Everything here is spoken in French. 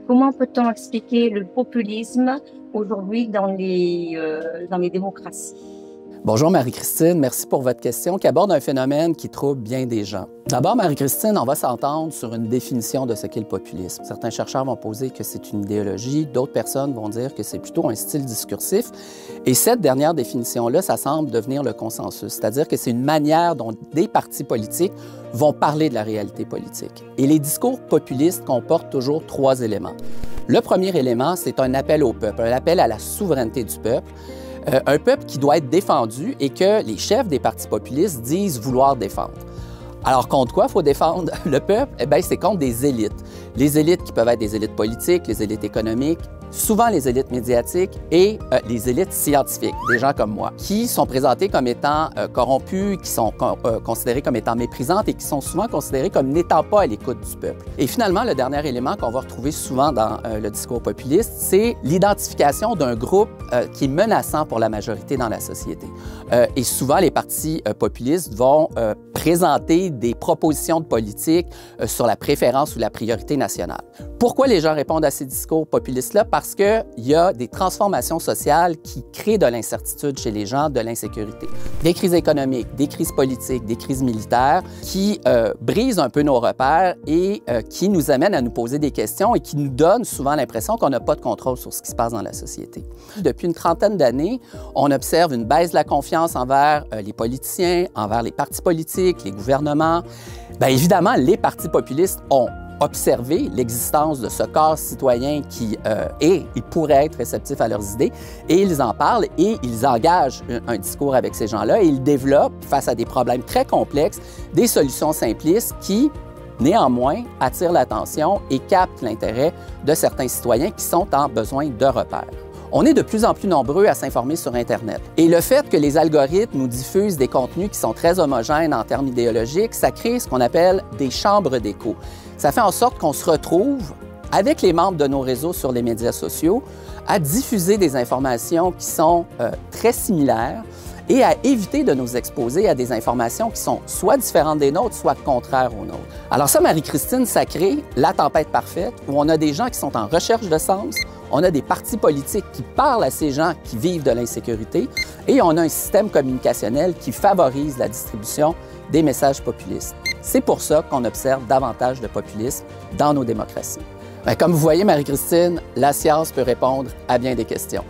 Comment peut-on expliquer le populisme aujourd'hui dans les démocraties? Bonjour Marie-Christine, merci pour votre question qui aborde un phénomène qui trouble bien des gens. D'abord, Marie-Christine, on va s'entendre sur une définition de ce qu'est le populisme. Certains chercheurs vont poser que c'est une idéologie, d'autres personnes vont dire que c'est plutôt un style discursif. Et cette dernière définition-là, ça semble devenir le consensus, c'est-à-dire que c'est une manière dont des partis politiques vont parler de la réalité politique. Et les discours populistes comportent toujours trois éléments. Le premier élément, c'est un appel au peuple, un appel à la souveraineté du peuple. Un peuple qui doit être défendu et que les chefs des partis populistes disent vouloir défendre. Alors, contre quoi il faut défendre le peuple? Eh bien, c'est contre des élites. Les élites qui peuvent être des élites politiques, les élites économiques, souvent les élites médiatiques et les élites scientifiques, des gens comme moi, qui sont présentés comme étant corrompus, qui sont considérés comme étant méprisantes et qui sont souvent considérés comme n'étant pas à l'écoute du peuple. Et finalement, le dernier élément qu'on va retrouver souvent dans le discours populiste, c'est l'identification d'un groupe qui est menaçant pour la majorité dans la société. Et souvent, les partis populistes vont présenter des propositions de politique sur la préférence ou la priorité nationale. Pourquoi les gens répondent à ces discours populistes-là? Parce qu'il y a des transformations sociales qui créent de l'incertitude chez les gens, de l'insécurité. Des crises économiques, des crises politiques, des crises militaires qui brisent un peu nos repères et qui nous amènent à nous poser des questions et qui nous donnent souvent l'impression qu'on n'a pas de contrôle sur ce qui se passe dans la société. Depuis une trentaine d'années, on observe une baisse de la confiance envers les politiciens, envers les partis politiques, les gouvernements. Bien évidemment, les partis populistes ont observé l'existence de ce corps citoyen qui il pourrait être réceptif à leurs idées, et ils en parlent et ils engagent un discours avec ces gens-là et ils développent, face à des problèmes très complexes, des solutions simplistes qui, néanmoins, attirent l'attention et captent l'intérêt de certains citoyens qui sont en besoin de repères. On est de plus en plus nombreux à s'informer sur Internet. Et le fait que les algorithmes nous diffusent des contenus qui sont très homogènes en termes idéologiques, ça crée ce qu'on appelle des chambres d'écho. Ça fait en sorte qu'on se retrouve, avec les membres de nos réseaux sur les médias sociaux, à diffuser des informations qui sont très similaires et à éviter de nous exposer à des informations qui sont soit différentes des nôtres, soit contraires aux nôtres. Alors ça, Marie-Christine, ça crée la tempête parfaite où on a des gens qui sont en recherche de sens, on a des partis politiques qui parlent à ces gens qui vivent de l'insécurité et on a un système communicationnel qui favorise la distribution des messages populistes. C'est pour ça qu'on observe davantage de populisme dans nos démocraties. Bien, comme vous voyez, Marie-Christine, la science peut répondre à bien des questions.